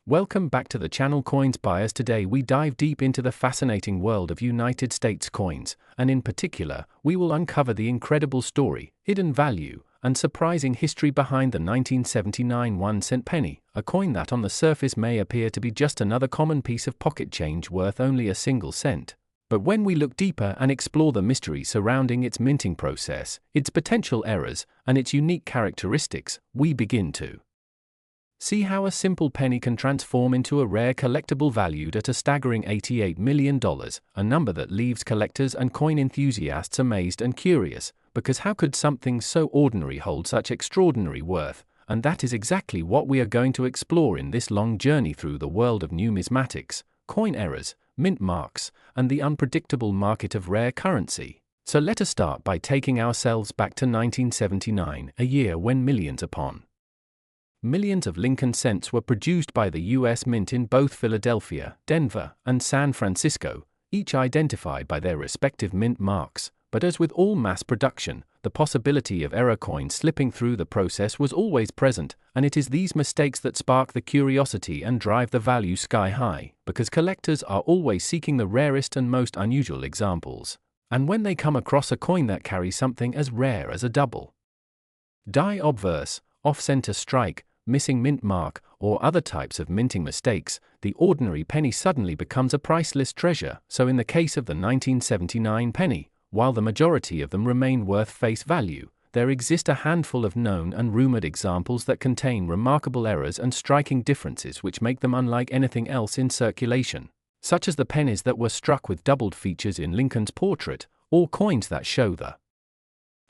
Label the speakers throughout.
Speaker 1: Welcome back to the channel Coins Buyers. Today we dive deep into the fascinating world of United States coins, and in particular, we will uncover the incredible story, hidden value, and surprising history behind the 1979 1-cent penny, a coin that on the surface may appear to be just another common piece of pocket change worth only a single cent. But when we look deeper and explore the mystery surrounding its minting process, its potential errors, and its unique characteristics, we begin to see how a simple penny can transform into a rare collectible valued at a staggering $88 million, a number that leaves collectors and coin enthusiasts amazed and curious, because how could something so ordinary hold such extraordinary worth? And that is exactly what we are going to explore in this long journey through the world of numismatics, coin errors, mint marks, and the unpredictable market of rare currency. So let us start by taking ourselves back to 1979, a year when millions upon millions of Lincoln cents were produced by the U.S. Mint in both Philadelphia, Denver, and San Francisco, each identified by their respective mint marks. But as with all mass production, the possibility of error coins slipping through the process was always present, and it is these mistakes that spark the curiosity and drive the value sky high, because collectors are always seeking the rarest and most unusual examples. And when they come across a coin that carries something as rare as a double die obverse, off-center strike, missing mint mark, or other types of minting mistakes, the ordinary penny suddenly becomes a priceless treasure. So in the case of the 1979 penny, while the majority of them remain worth face value, there exist a handful of known and rumored examples that contain remarkable errors and striking differences which make them unlike anything else in circulation, such as the pennies that were struck with doubled features in Lincoln's portrait, or coins that show the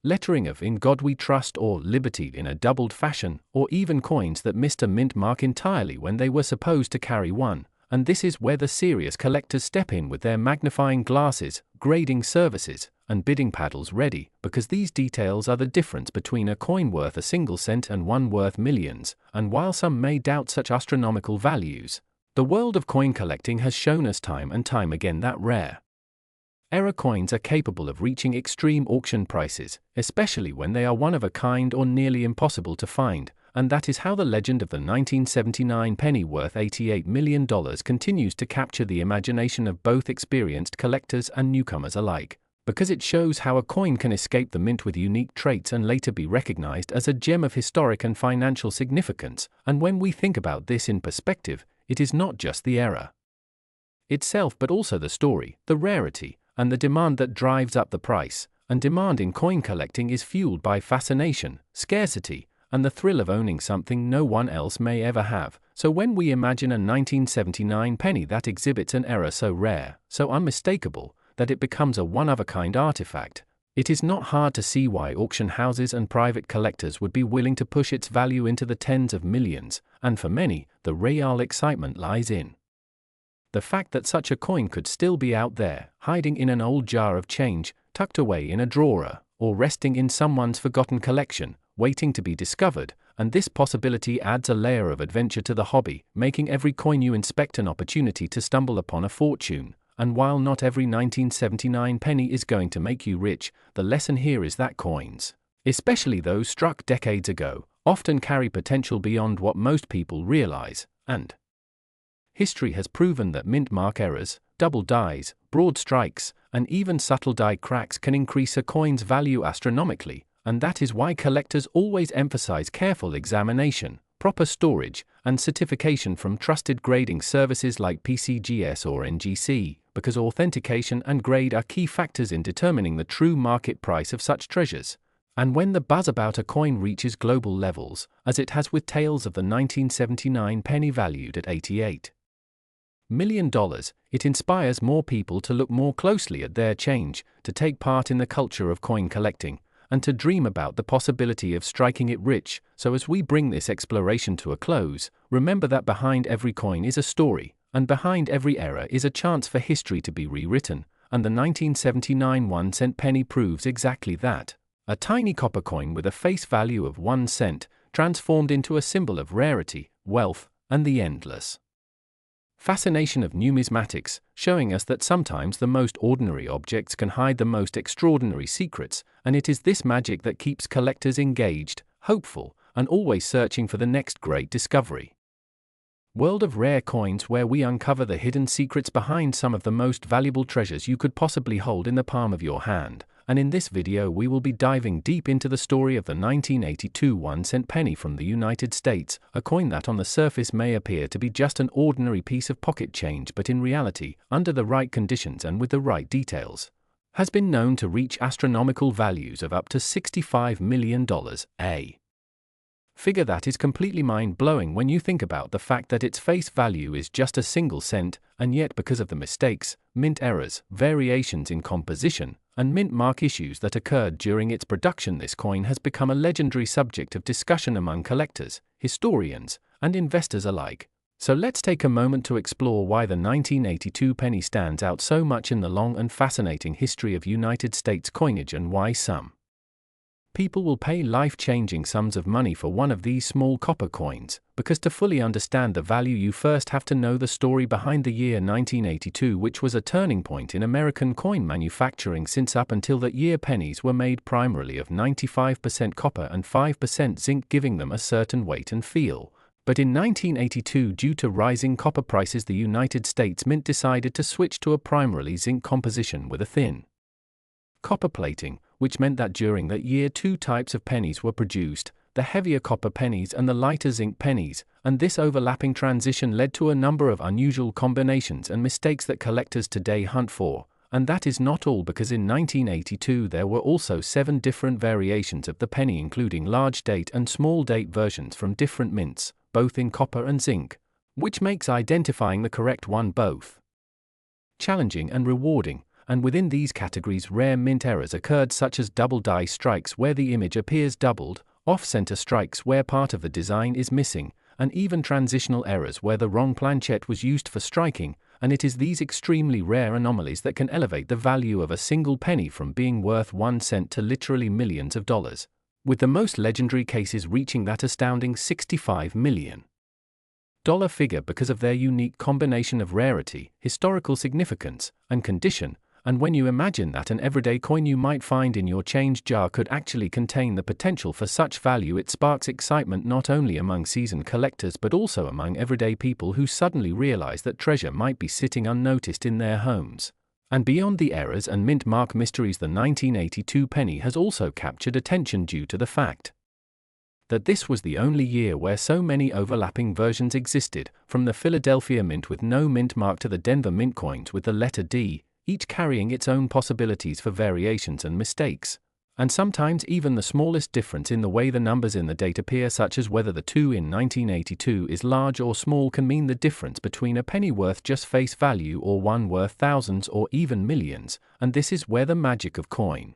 Speaker 1: lettering of "In God We Trust" or "Liberty" in a doubled fashion, or even coins that missed a mint mark entirely when they were supposed to carry one. And this is where the serious collectors step in with their magnifying glasses, grading services, and bidding paddles ready, because these details are the difference between a coin worth a single cent and one worth millions. And while some may doubt such astronomical values, the world of coin collecting has shown us time and time again that rare error coins are capable of reaching extreme auction prices, especially when they are one of a kind or nearly impossible to find. And that is how the legend of the 1979 penny worth $88 million continues to capture the imagination of both experienced collectors and newcomers alike, because it shows how a coin can escape the mint with unique traits and later be recognized as a gem of historic and financial significance. And when we think about this in perspective, it is not just the error itself but also the story, the rarity, and the demand that drives up the price. And demand in coin collecting is fueled by fascination, scarcity, and the thrill of owning something no one else may ever have. So when we imagine a 1979 penny that exhibits an error so rare, so unmistakable, that it becomes a one-of-a-kind artifact, it is not hard to see why auction houses and private collectors would be willing to push its value into the tens of millions. And for many, the real excitement lies in the fact that such a coin could still be out there, hiding in an old jar of change, tucked away in a drawer, or resting in someone's forgotten collection, waiting to be discovered. And this possibility adds a layer of adventure to the hobby, making every coin you inspect an opportunity to stumble upon a fortune. And while not every 1979 penny is going to make you rich, the lesson here is that coins, especially those struck decades ago, often carry potential beyond what most people realize. And history has proven that mint mark errors, double dies, broad strikes, and even subtle die cracks can increase a coin's value astronomically. And that is why collectors always emphasize careful examination, proper storage, and certification from trusted grading services like PCGS or NGC, because authentication and grade are key factors in determining the true market price of such treasures. And when the buzz about a coin reaches global levels, as it has with tales of the 1979 penny valued at $88 million, it inspires more people to look more closely at their change, to take part in the culture of coin collecting, and to dream about the possibility of striking it rich. So as we bring this exploration to a close, remember that behind every coin is a story, and behind every error is a chance for history to be rewritten. And the 1979 1-cent penny proves exactly that. A tiny copper coin with a face value of 1 cent, transformed into a symbol of rarity, wealth, and the endless fascination of numismatics, showing us that sometimes the most ordinary objects can hide the most extraordinary secrets. And it is this magic that keeps collectors engaged, hopeful, and always searching for the next great discovery. World of Rare Coins, where we uncover the hidden secrets behind some of the most valuable treasures you could possibly hold in the palm of your hand. And in this video we will be diving deep into the story of the 1982 1-cent penny from the United States, a coin that on the surface may appear to be just an ordinary piece of pocket change, but in reality, under the right conditions and with the right details, has been known to reach astronomical values of up to $65 million, a figure that is completely mind-blowing when you think about the fact that its face value is just a single cent, and yet because of the mistakes, mint errors, variations in composition, and mint mark issues that occurred during its production, this coin has become a legendary subject of discussion among collectors, historians, and investors alike. So let's take a moment to explore why the 1982 penny stands out so much in the long and fascinating history of United States coinage, and why some people will pay life-changing sums of money for one of these small copper coins, because to fully understand the value you first have to know the story behind the year 1982, which was a turning point in American coin manufacturing, since up until that year pennies were made primarily of 95% copper and 5% zinc, giving them a certain weight and feel. But in 1982, due to rising copper prices, the United States Mint decided to switch to a primarily zinc composition with a thin copper plating, which meant that during that year two types of pennies were produced, the heavier copper pennies and the lighter zinc pennies, and this overlapping transition led to a number of unusual combinations and mistakes that collectors today hunt for. And that is not all, because in 1982 there were also 7 different variations of the penny, including large date and small date versions from different mints, both in copper and zinc, which makes identifying the correct one both challenging and rewarding. And within these categories, rare mint errors occurred, such as double die strikes where the image appears doubled, off-center strikes where part of the design is missing, and even transitional errors where the wrong planchet was used for striking. And it is these extremely rare anomalies that can elevate the value of a single penny from being worth 1 cent to literally millions of dollars, with the most legendary cases reaching that astounding $65 million figure because of their unique combination of rarity, historical significance, and condition. And when you imagine that an everyday coin you might find in your change jar could actually contain the potential for such value, it sparks excitement not only among seasoned collectors but also among everyday people who suddenly realize that treasure might be sitting unnoticed in their homes. And beyond the errors and mint mark mysteries, the 1982 penny has also captured attention due to the fact that this was the only year where so many overlapping versions existed, from the Philadelphia Mint with no mint mark to the Denver Mint coins with the letter D, each carrying its own possibilities for variations and mistakes, and sometimes even the smallest difference in the way the numbers in the date appear, such as whether the 2 in 1982 is large or small, can mean the difference between a penny worth just face value or one worth thousands or even millions. And this is where the magic of coin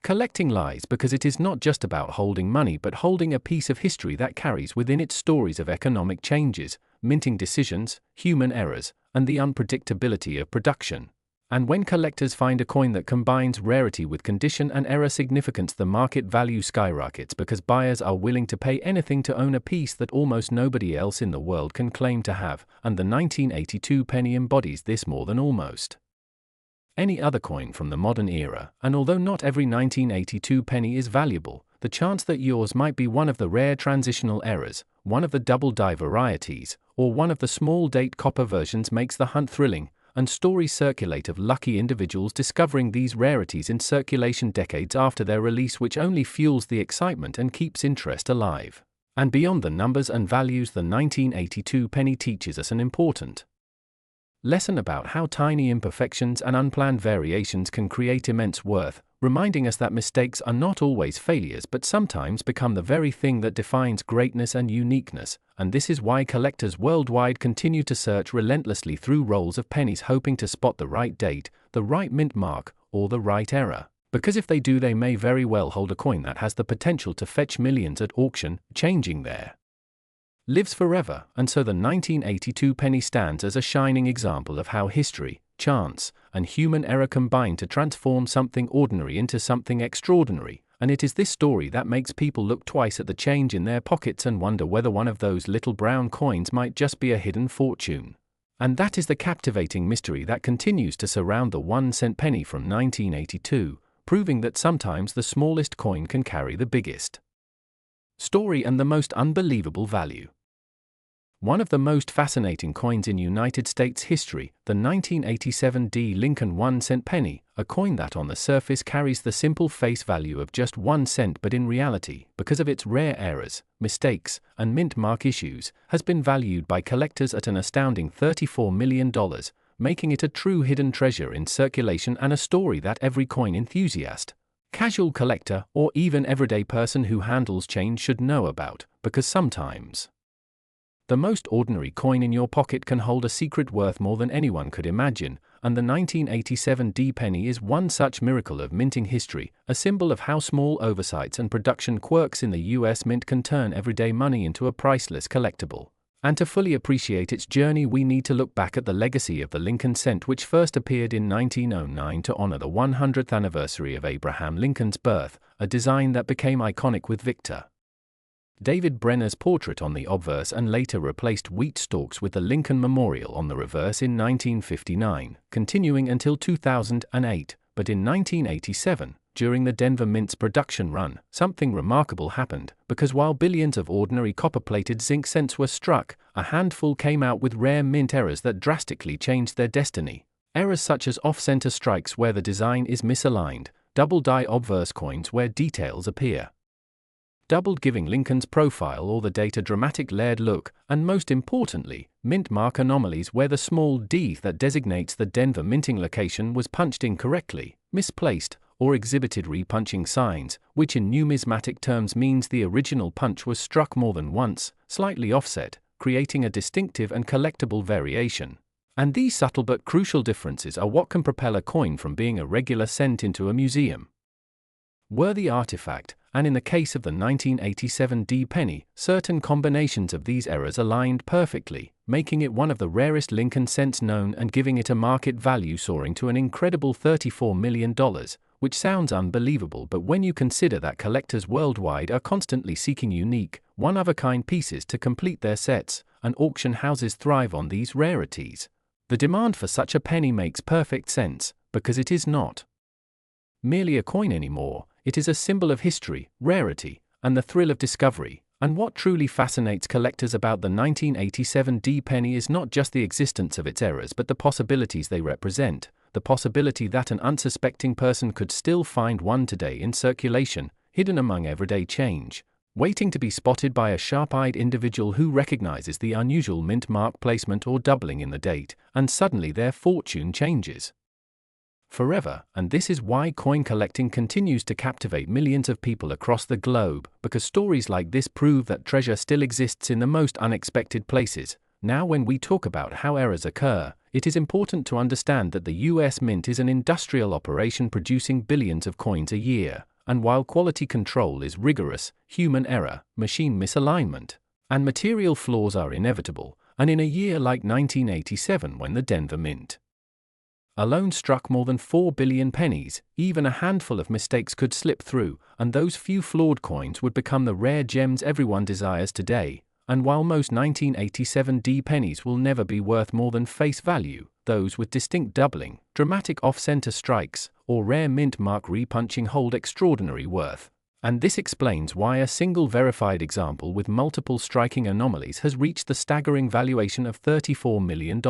Speaker 1: collecting lies, because it is not just about holding money but holding a piece of history that carries within it stories of economic changes, minting decisions, human errors, and the unpredictability of production. And when collectors find a coin that combines rarity with condition and error significance, the market value skyrockets, because buyers are willing to pay anything to own a piece that almost nobody else in the world can claim to have. And the 1982 penny embodies this more than almost any other coin from the modern era. And although not every 1982 penny is valuable, the chance that yours might be one of the rare transitional errors, one of the double die varieties, or one of the small date copper versions makes the hunt thrilling. And stories circulate of lucky individuals discovering these rarities in circulation decades after their release, which only fuels the excitement and keeps interest alive. And beyond the numbers and values, the 1982 penny teaches us an important lesson about how tiny imperfections and unplanned variations can create immense worth, reminding us that mistakes are not always failures but sometimes become the very thing that defines greatness and uniqueness. And this is why collectors worldwide continue to search relentlessly through rolls of pennies, hoping to spot the right date, the right mint mark, or the right error. Because if they do, they may very well hold a coin that has the potential to fetch millions at auction, changing their lives forever. And so the 1982 penny stands as a shining example of how history, chance, and human error combine to transform something ordinary into something extraordinary. And it is this story that makes people look twice at the change in their pockets and wonder whether one of those little brown coins might just be a hidden fortune. And that is the captivating mystery that continues to surround the 1-cent penny from 1982, proving that sometimes the smallest coin can carry the biggest story and the most unbelievable value. One of the most fascinating coins in United States history, the 1987 D. Lincoln 1-cent penny, a coin that on the surface carries the simple face value of just 1 cent but in reality, because of its rare errors, mistakes, and mint mark issues, has been valued by collectors at an astounding $34 million, making it a true hidden treasure in circulation and a story that every coin enthusiast, casual collector, or even everyday person who handles change should know about, because sometimes the most ordinary coin in your pocket can hold a secret worth more than anyone could imagine, and the 1987 D penny is one such miracle of minting history, a symbol of how small oversights and production quirks in the US Mint can turn everyday money into a priceless collectible. And to fully appreciate its journey, we need to look back at the legacy of the Lincoln cent, which first appeared in 1909 to honor the 100th anniversary of Abraham Lincoln's birth, a design that became iconic with Victor David Brenner's portrait on the obverse and later replaced wheat stalks with the Lincoln Memorial on the reverse in 1959, continuing until 2008, but in 1987, during the Denver Mint's production run, something remarkable happened, because while billions of ordinary copper-plated zinc cents were struck, a handful came out with rare mint errors that drastically changed their destiny. Errors such as off-center strikes where the design is misaligned, double-die obverse coins where details appear doubled, giving Lincoln's profile or the date a dramatic layered look, and most importantly, mint mark anomalies where the small d that designates the Denver minting location was punched incorrectly, misplaced, or exhibited repunching signs, which in numismatic terms means the original punch was struck more than once, slightly offset, creating a distinctive and collectible variation. And these subtle but crucial differences are what can propel a coin from being a regular cent into a museum-worthy artifact. And in the case of the 1987 D penny, certain combinations of these errors aligned perfectly, making it one of the rarest Lincoln cents known and giving it a market value soaring to an incredible $34 million, which sounds unbelievable, but when you consider that collectors worldwide are constantly seeking unique, one-of-a-kind pieces to complete their sets, and auction houses thrive on these rarities, the demand for such a penny makes perfect sense, because it is not merely a coin anymore. It is a symbol of history, rarity, and the thrill of discovery. And what truly fascinates collectors about the 1987 D penny is not just the existence of its errors but the possibilities they represent, the possibility that an unsuspecting person could still find one today in circulation, hidden among everyday change, waiting to be spotted by a sharp-eyed individual who recognizes the unusual mint mark placement or doubling in the date, and suddenly their fortune changes forever. And this is why coin collecting continues to captivate millions of people across the globe, because stories like this prove that treasure still exists in the most unexpected places. Now, when we talk about how errors occur, it is important to understand that the US Mint is an industrial operation producing billions of coins a year, and while quality control is rigorous, human error, machine misalignment, and material flaws are inevitable. And in a year like 1987, when the Denver Mint alone struck more than 4 billion pennies, even a handful of mistakes could slip through, and those few flawed coins would become the rare gems everyone desires today. And while most 1987 D pennies will never be worth more than face value, those with distinct doubling, dramatic off-center strikes, or rare mint mark repunching hold extraordinary worth. And this explains why a single verified example with multiple striking anomalies has reached the staggering valuation of $34 million.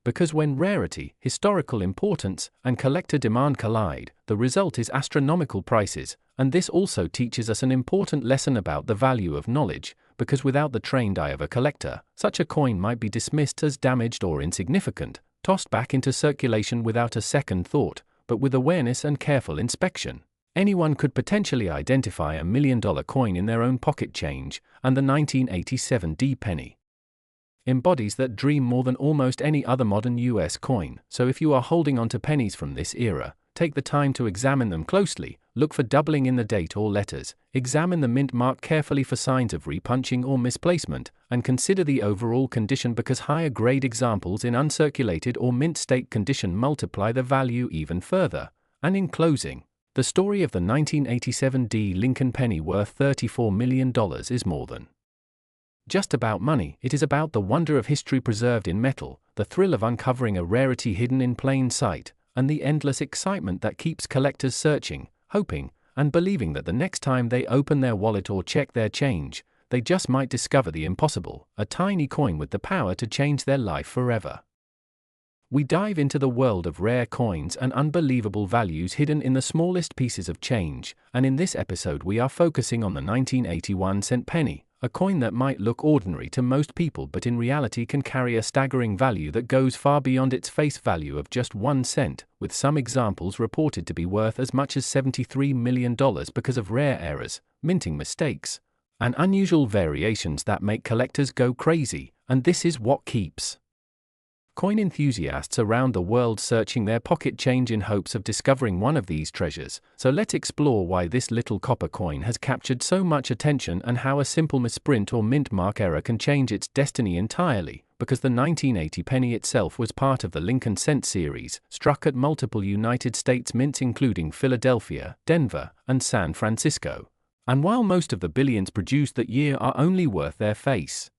Speaker 1: Because when rarity, historical importance, and collector demand collide, the result is astronomical prices. And this also teaches us an important lesson about the value of knowledge, because without the trained eye of a collector, such a coin might be dismissed as damaged or insignificant, tossed back into circulation without a second thought. But with awareness and careful inspection, anyone could potentially identify a $1 million coin in their own pocket change, and the 1987 D penny embodies that dream more than almost any other modern US coin. So if you are holding on to pennies from this era, take the time to examine them closely, look for doubling in the date or letters, examine the mint mark carefully for signs of repunching or misplacement, and consider the overall condition, because higher grade examples in uncirculated or mint state condition multiply the value even further. And in closing, the story of the 1987 D Lincoln penny worth $34 million is more than just about money. It is about the wonder of history preserved in metal, the thrill of uncovering a rarity hidden in plain sight, and the endless excitement that keeps collectors searching, hoping, and believing that the next time they open their wallet or check their change, they just might discover the impossible, a tiny coin with the power to change their life forever. We dive into the world of rare coins and unbelievable values hidden in the smallest pieces of change, and in this episode we are focusing on the 1981-cent penny, a coin that might look ordinary to most people but in reality can carry a staggering value that goes far beyond its face value of just 1 cent, with some examples reported to be worth as much as $73 million because of rare errors, minting mistakes, and unusual variations that make collectors go crazy, and this is what keeps coin enthusiasts around the world searching their pocket change in hopes of discovering one of these treasures. So let's explore why this little copper coin has captured so much attention and how a simple misprint or mint mark error can change its destiny entirely, because the 1980 penny itself was part of the Lincoln Cent series, struck at multiple United States mints including Philadelphia, Denver, and San Francisco. And while most of the billions produced that year are only worth their face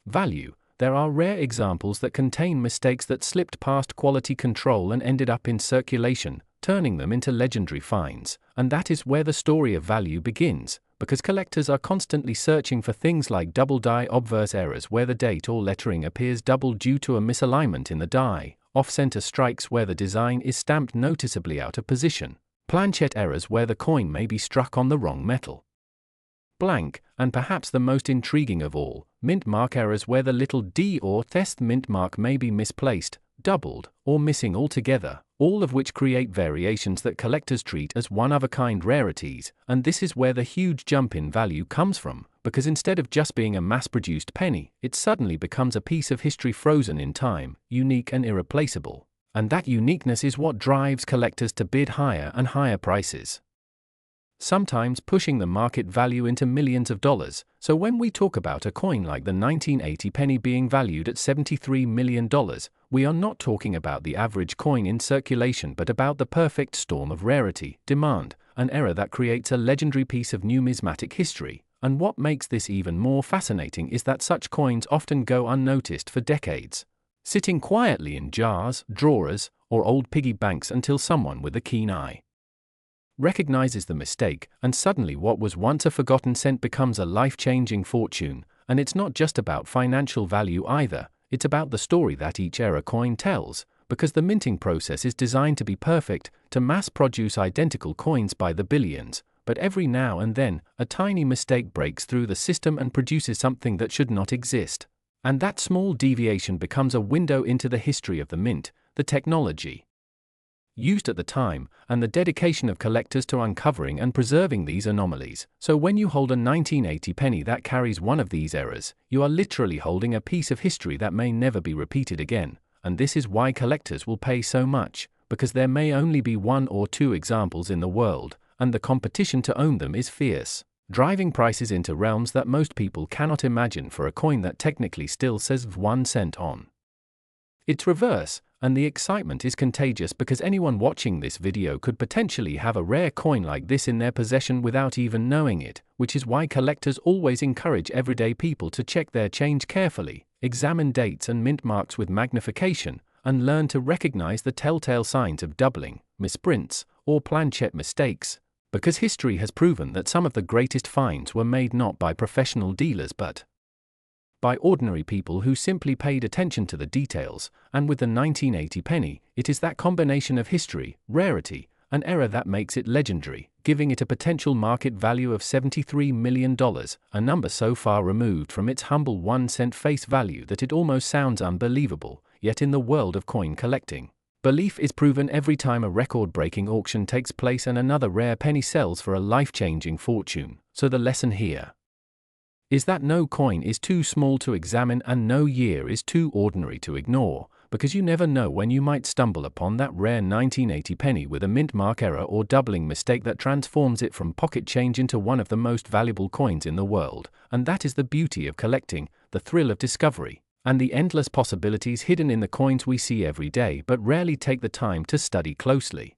Speaker 1: value, there are rare examples that contain mistakes that slipped past quality control and ended up in circulation, turning them into legendary finds. And that is where the story of value begins, because collectors are constantly searching for things like double die obverse errors where the date or lettering appears double due to a misalignment in the die, off-center strikes where the design is stamped noticeably out of position, planchet errors where the coin may be struck on the wrong metal blank, and perhaps the most intriguing of all, mint mark errors where the little d or test mint mark may be misplaced, doubled, or missing altogether, all of which create variations that collectors treat as one-of-a-kind rarities. And this is where the huge jump in value comes from, because instead of just being a mass-produced penny, it suddenly becomes a piece of history frozen in time, unique and irreplaceable. And that uniqueness is what drives collectors to bid higher and higher prices, sometimes pushing the market value into millions of dollars. So when we talk about a coin like the 1980 penny being valued at $73 million, we are not talking about the average coin in circulation but about the perfect storm of rarity, demand, and error that creates a legendary piece of numismatic history. And what makes this even more fascinating is that such coins often go unnoticed for decades, sitting quietly in jars, drawers, or old piggy banks until someone with a keen eye recognizes the mistake, and suddenly what was once a forgotten cent becomes a life-changing fortune. And it's not just about financial value either, it's about the story that each error coin tells, because the minting process is designed to be perfect, to mass-produce identical coins by the billions, but every now and then, a tiny mistake breaks through the system and produces something that should not exist. And that small deviation becomes a window into the history of the mint, the technology used at the time, and the dedication of collectors to uncovering and preserving these anomalies. So when you hold a 1980 penny that carries one of these errors, you are literally holding a piece of history that may never be repeated again. And this is why collectors will pay so much, because there may only be 1 or 2 examples in the world, and the competition to own them is fierce, driving prices into realms that most people cannot imagine for a coin that technically still says 1 cent on its reverse. And the excitement is contagious because anyone watching this video could potentially have a rare coin like this in their possession without even knowing it, which is why collectors always encourage everyday people to check their change carefully, examine dates and mint marks with magnification, and learn to recognize the telltale signs of doubling, misprints, or planchet mistakes, because history has proven that some of the greatest finds were made not by professional dealers but by ordinary people who simply paid attention to the details. And with the 1980 penny, it is that combination of history, rarity, and error that makes it legendary, giving it a potential market value of $73 million, a number so far removed from its humble 1 cent face value that it almost sounds unbelievable. Yet in the world of coin collecting, belief is proven every time a record-breaking auction takes place and another rare penny sells for a life-changing fortune. So the lesson here is that no coin is too small to examine and no year is too ordinary to ignore, because you never know when you might stumble upon that rare 1980 penny with a mint mark error or doubling mistake that transforms it from pocket change into one of the most valuable coins in the world. And that is the beauty of collecting, the thrill of discovery, and the endless possibilities hidden in the coins we see every day but rarely take the time to study closely.